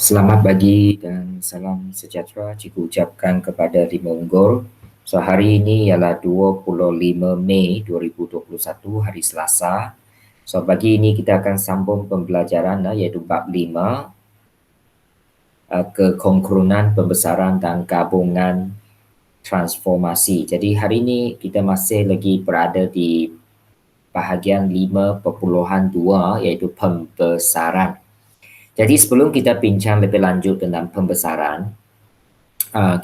Selamat pagi dan salam sejahtera cikgu ucapkan kepada Lima Unggul. So hari ini ialah 25 Mei 2021, hari Selasa. So pagi ini kita akan sambung pembelajaran iaitu bab 5, kekonkerunan pembesaran dan gabungan transformasi. Jadi hari ini kita masih lagi berada di bahagian 5.2 iaitu pembesaran. Jadi sebelum kita bincang lebih lanjut tentang pembesaran,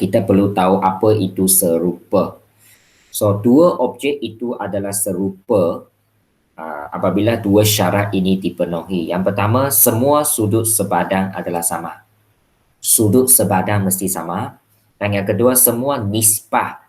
kita perlu tahu apa itu serupa. So, dua objek itu adalah serupa apabila dua syarat ini dipenuhi. Yang pertama, semua sudut sepadan adalah sama. Sudut sepadan mesti sama. Dan yang kedua, semua nisbah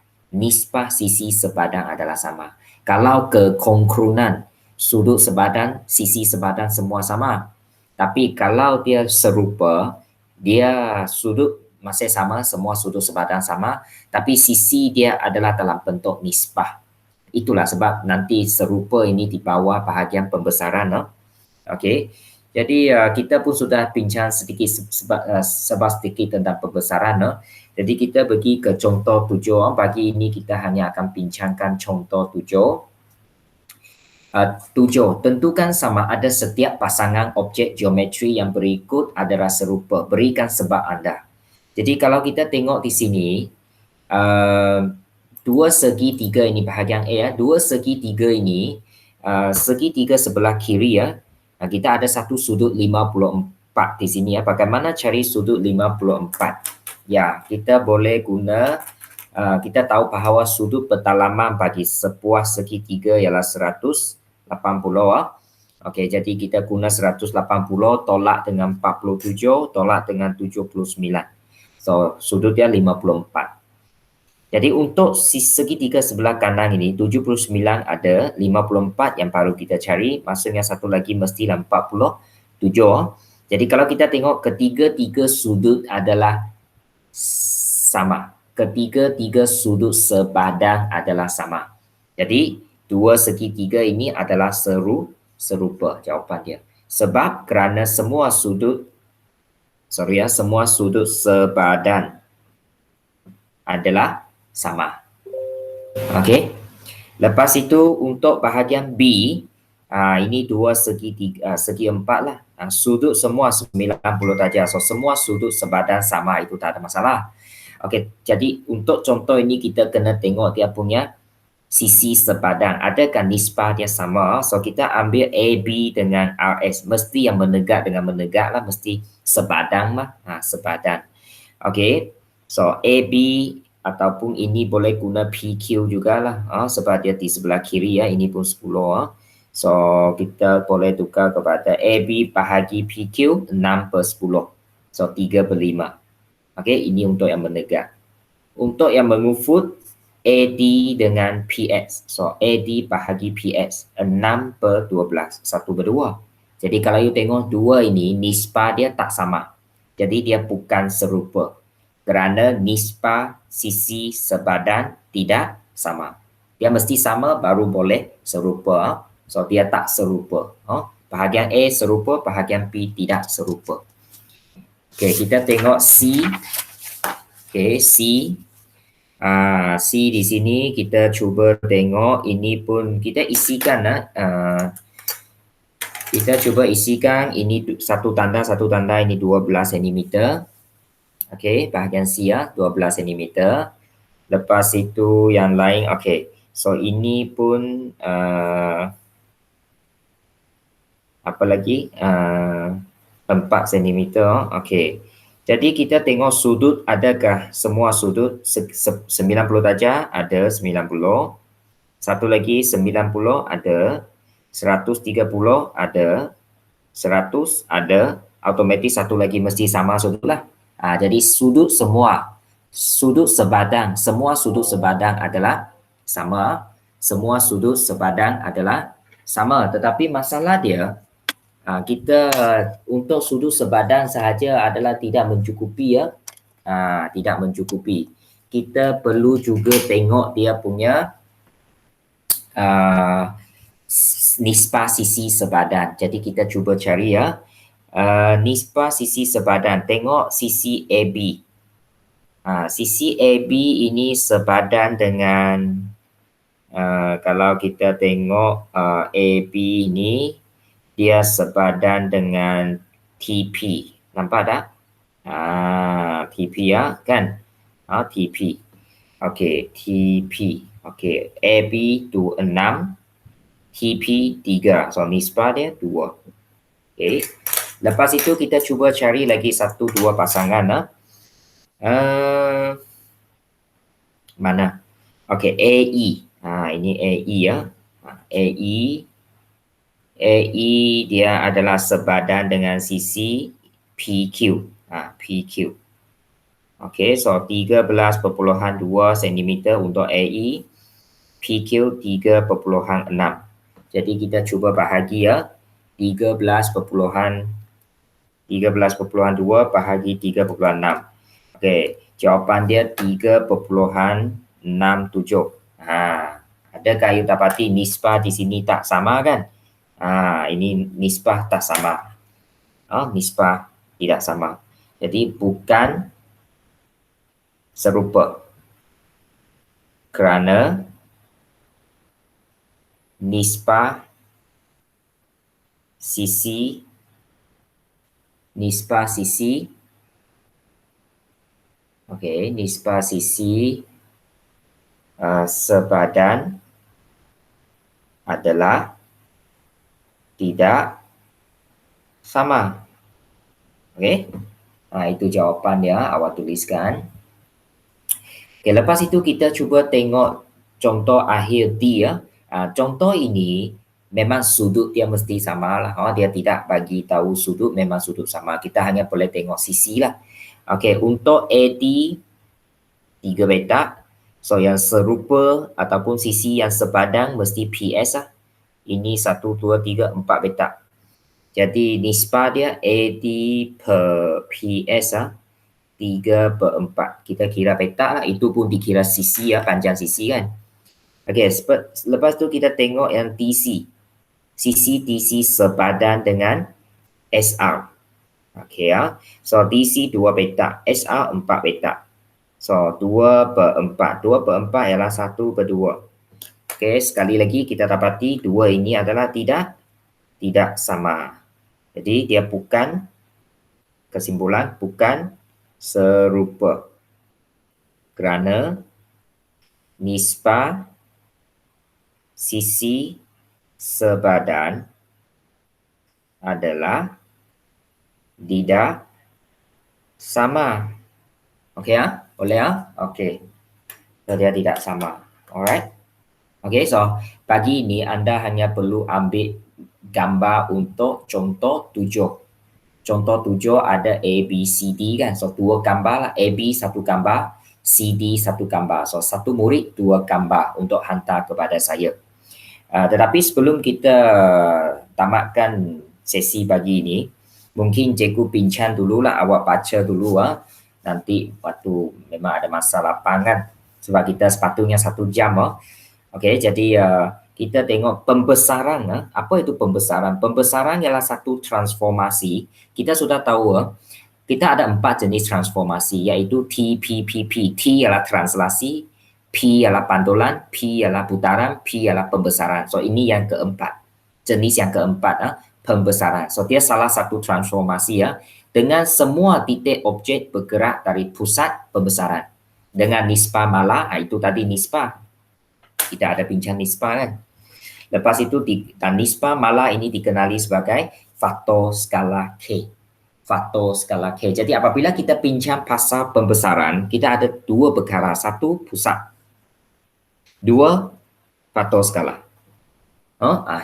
sisi sepadan adalah sama. Kalau kekonkerunan sudut sepadan, sisi sepadan semua sama. Tapi kalau dia serupa, dia sudut masih sama, semua sudut sepadan sama, tapi sisi dia adalah dalam bentuk nisbah. Itulah sebab nanti serupa ini di bawah bahagian pembesaran. Okey. Jadi kita pun sudah bincang sedikit sedikit tentang pembesaran. Jadi kita pergi ke contoh 7. Pagi ini kita hanya akan bincangkan contoh 7. 7. Tentukan sama ada setiap pasangan objek geometri yang berikut adalah serupa. Berikan sebab anda. Jadi kalau kita tengok di sini, dua segi tiga ini bahagian A. Dua segi tiga ini, segi tiga sebelah kiri kita ada satu sudut 54 di sini Bagaimana cari sudut 54? Ya, kita boleh guna, kita tahu bahawa sudut pendalaman bagi sebuah segitiga ialah 180. Okey, jadi kita guna 180 tolak dengan 47, tolak dengan 79. So, sudut dia 54. Jadi untuk segitiga sebelah kanan ini 79 ada, 54 yang baru kita cari, maksudnya satu lagi mestilah 47. Jadi kalau kita tengok ketiga-tiga sudut adalah sama. Ketiga-tiga sudut sepadan adalah sama. Jadi dua segitiga ini adalah serupa jawapan dia. Sebab kerana semua sudut sepadan adalah sama. Okey. Lepas itu untuk bahagian B, ini dua segi empat lah. Sudut semua 90 darjah. So semua sudut sepadan sama, itu tak ada masalah. Okey, jadi untuk contoh ini kita kena tengok dia punya sisi sepadan. Adakah nisbah dia sama? So kita ambil AB dengan RS. Mesti yang menegak dengan menegak lah, mesti sepadan lah. Sepadan. Okey. So AB ataupun ini boleh guna PQ jugalah, sebab dia di sebelah kiri ini pun 10. So kita boleh tukar kepada AB bahagi PQ 6/10. So 3/5. Okey, ini untuk yang menegak. Untuk yang mengufut, AD dengan PX. So AD bahagi PX 6/12, 1/2. Jadi kalau you tengok dua ini, nisbah dia tak sama. Jadi dia bukan serupa. Kerana nisbah sisi sepadan tidak sama. Dia mesti sama baru boleh serupa. So dia tak serupa. Bahagian A serupa, bahagian B tidak serupa. Okey, kita tengok C. Okey, C. C di sini kita cuba tengok, ini pun kita isikan kita cuba isikan, ini satu tanda ini 12 cm. Okey, bahagian C 12 cm. Lepas itu yang lain, okey. So ini pun apa lagi? 4 cm. Okey. Jadi kita tengok sudut, adakah semua sudut 90 darjah? Ada 90. Satu lagi 90 ada. 130 ada. 100 ada. Automatik satu lagi mesti sama sudut lah. Jadi sudut semua, sudut sepadan, semua sudut sepadan adalah sama. Semua sudut sepadan adalah sama. Tetapi masalah dia, kita untuk sudut sepadan sahaja adalah tidak mencukupi tidak mencukupi. Kita perlu juga tengok dia punya nisbah sisi sepadan. Jadi kita cuba cari Nisbah sisi sebadan. Tengok sisi AB. Sisi AB ini sebadan dengan kalau kita tengok AB ini dia sebadan dengan TP. Nampak tak? TP ya kan? TP. Okey, TP. Okey, AB tu 6, TP 3. So nisbah dia 2. Okey. Lepas itu kita cuba cari lagi 1 2 pasangan mana? Okey, AE. Ini AE ya. AE dia adalah sebadan dengan sisi PQ. PQ. Okey, so 13.2 cm untuk AE, PQ 3.6. Jadi kita cuba bahagi ya. 13.2 bahagi 3.6. Okey, jawapan dia 3.67. Adakah you dapati nisbah di sini tak sama kan? Ini nisbah tak sama. Nisbah tidak sama. Jadi bukan serupa. Kerana nisbah sisi okey, nisbah sisi sebadan adalah tidak sama. Okey. Itu jawapan dia, awak tuliskan. Okay, lepas itu kita cuba tengok contoh akhir D ya. Contoh ini memang sudut dia mesti sama lah. Dia tidak bagi tahu sudut, memang sudut sama. Kita hanya boleh tengok sisi lah. Okey, untuk AD 3 petak. So yang serupa ataupun sisi yang sepadan mesti PS lah. Ini 1, 2, 3, 4 petak. Jadi nisbah dia AD per PS 3/4. Kita kira petak lah. Itu pun dikira sisi ya, panjang sisi kan. Okey, lepas tu kita tengok yang TC. Sisi TC sepadan dengan SR. Okey ya. So TC 2 petak, SR 4 petak. So 2/4. 2/4 ialah 1/2. Okey, sekali lagi kita dapati 2 ini adalah tidak sama. Jadi dia bukan, kesimpulan, bukan serupa. Kerana nisbah sisi sebadan adalah tidak sama. Okey ya? Boleh ya? Okey. So dia tidak sama. Alright. Okey, so pagi ini anda hanya perlu ambil gambar untuk contoh 7. Contoh 7 ada A, B, C, D kan. So 2 gambar lah. A, B 1 gambar, C, D 1 gambar. So 1 murid 2 gambar untuk hantar kepada saya. Tetapi sebelum kita tamatkan sesi pagi ini, mungkin cikgu bincang dululah, awak baca dulu nanti waktu memang ada masa lapang kan. Sebab kita sepatutnya 1 jam Okey, jadi kita tengok pembesaran. Apa itu pembesaran? Pembesaran ialah satu transformasi. Kita sudah tahu kita ada 4 jenis transformasi iaitu T, P, P, P. T ialah translasi, P ialah pantulan, P ialah putaran, P ialah pembesaran. So ini yang keempat. Jenis yang keempat pembesaran. So dia salah satu transformasi dengan semua titik objek bergerak dari pusat pembesaran. Dengan nisbah malah, itu tadi nisbah. Tidak ada bincang nisbah kan. Lepas itu dan nisbah malah ini dikenali sebagai faktor skala K. Faktor skala K. Jadi apabila kita bincang pasal pembesaran, kita ada 2 perkara. 1 pusat. 2 faktor skala.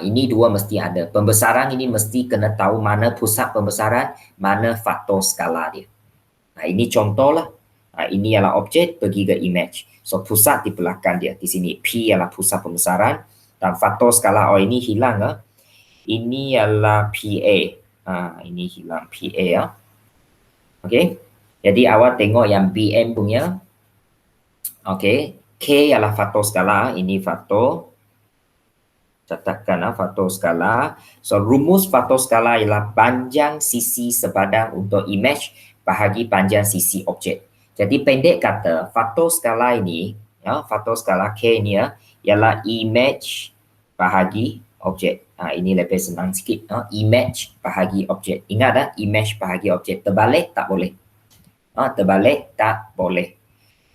Ini 2 mesti ada. Pembesaran ini mesti kena tahu mana pusat pembesaran, mana faktor skala dia. Ini contoh lah. Ini ialah objek pergi ke image. So pusat di belakang dia di sini. P ialah pusat pembesaran dan faktor skala ini hilang Ini ialah PA. Ini hilang PA Okey. Jadi awak tengok yang BM punya. Okey. K ialah faktor skala, ini faktor catatkan faktor skala. So rumus faktor skala ialah panjang sisi sepadan untuk image bahagi panjang sisi objek. Jadi pendek kata faktor skala ini, faktor skala K ni ialah image bahagi objek. Ini lebih senang sikit. Image bahagi objek. Ingat image bahagi objek. Terbalik tak boleh. Terbalik tak boleh.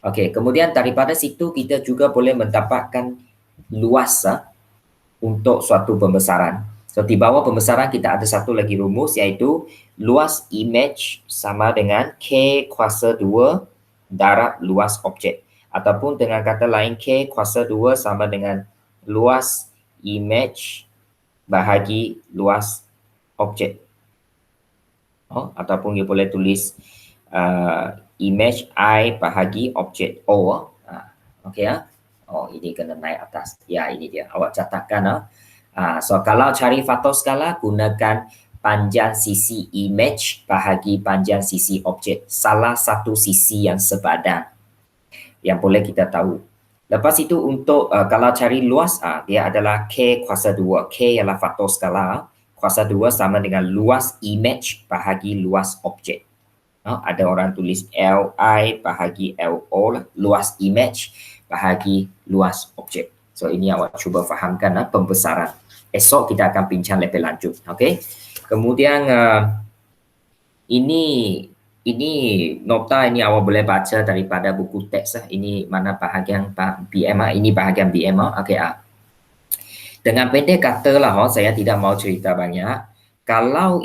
Okey, kemudian daripada situ kita juga boleh mendapatkan luas untuk suatu pembesaran. So di bawah pembesaran kita ada satu lagi rumus iaitu luas image sama dengan K kuasa 2 darab luas objek. Ataupun dengan kata lain K kuasa 2 sama dengan luas image bahagi luas objek. Ataupun you boleh tulis image I bahagi objek O. Okey ini kena naik atas. Ya, ini dia. Awak catatkan. So kalau cari faktor skala, gunakan panjang sisi image bahagi panjang sisi objek. Salah satu sisi yang sepadan yang boleh kita tahu. Lepas itu untuk kalau cari luas, dia adalah K kuasa 2. K ialah faktor skala. Kuasa 2 sama dengan luas image bahagi luas objek. Ada orang tulis Li bahagi Lo lah. Luas image bahagi luas objek. So ini awak cuba fahamkan pembesaran. Esok kita akan bincang lebih lanjut. Okey. Kemudian ini nota ini awak boleh baca daripada buku teks. Ini mana bahagian BM. Ini bahagian BM. Okey. Dengan pendek kata lah, saya tidak mau cerita banyak. Kalau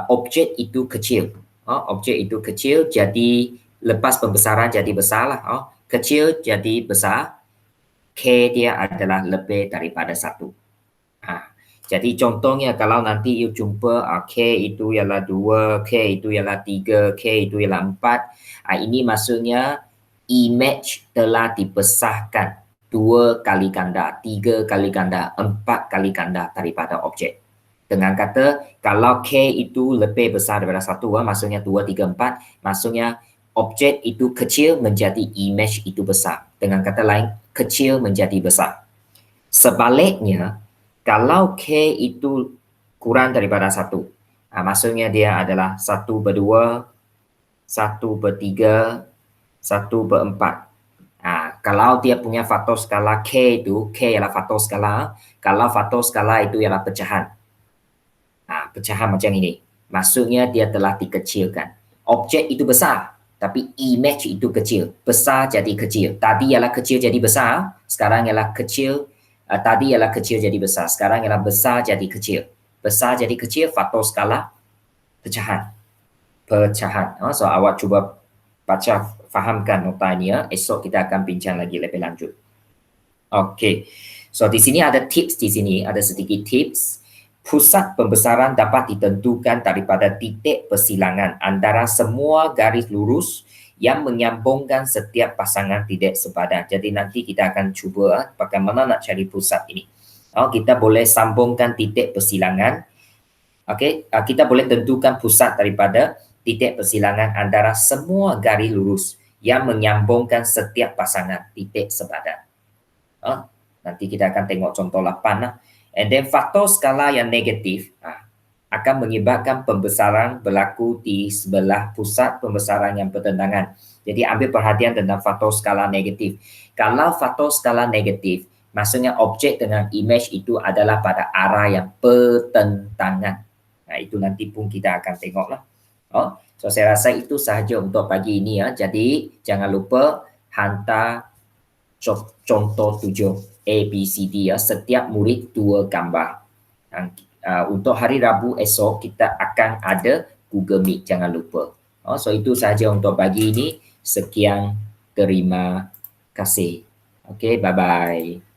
objek itu kecil, objek itu kecil jadi lepas pembesaran jadi besar lah. Kecil jadi besar, K dia adalah lebih daripada 1. Jadi contohnya kalau nanti you jumpa K itu ialah 2, K itu ialah 3, K itu ialah 4. Ini maksudnya image telah dibesarkan 2 kali ganda, 3 kali ganda, 4 kali ganda daripada objek. Dengan kata kalau K itu lebih besar daripada 1, maksudnya 2, 3, 4, maksudnya objek itu kecil menjadi image itu besar. Dengan kata lain, kecil menjadi besar. Sebaliknya, kalau K itu kurang daripada 1, maksudnya dia adalah 1/2, 1/3, 1/4. Kalau dia punya faktor skala K itu, K ialah faktor skala. Kalau faktor skala itu ialah pecahan. Pecahan macam ini. Maksudnya dia telah dikecilkan. Objek itu besar, tapi image itu kecil. Besar jadi kecil. Tadi ialah kecil jadi besar, sekarang ialah kecil. Tadi ialah kecil jadi besar, sekarang ialah besar jadi kecil. Besar jadi kecil, faktor skala pecahan. Pecahan. So awak cuba baca, fahamkan nota ini ya. Esok kita akan bincang lagi lebih lanjut. Okey. So di sini ada tips, di sini ada sedikit tips. Pusat pembesaran dapat ditentukan daripada titik persilangan antara semua garis lurus yang menyambungkan setiap pasangan titik sepadan. Jadi nanti kita akan cuba bagaimana nak cari pusat ini. Kita boleh sambungkan titik persilangan. Okey, kita boleh tentukan pusat daripada titik persilangan antara semua garis lurus yang menyambungkan setiap pasangan titik sepadan. Nanti kita akan tengok contoh 8 lah. And then faktor skala yang negatif akan menyebabkan pembesaran berlaku di sebelah pusat pembesaran yang bertentangan. Jadi ambil perhatian tentang faktor skala negatif. Kalau faktor skala negatif, maksudnya objek dengan image itu adalah pada arah yang bertentangan. Itu nanti pun kita akan tengok lah. So saya rasa itu sahaja untuk pagi ini ya. Jadi jangan lupa hantar contoh 7 ABCD ya. Setiap murid 2 gambar. Untuk hari Rabu esok kita akan ada Google Meet, jangan lupa. So itu sahaja untuk pagi ini. Sekian, terima kasih. Okay, bye-bye.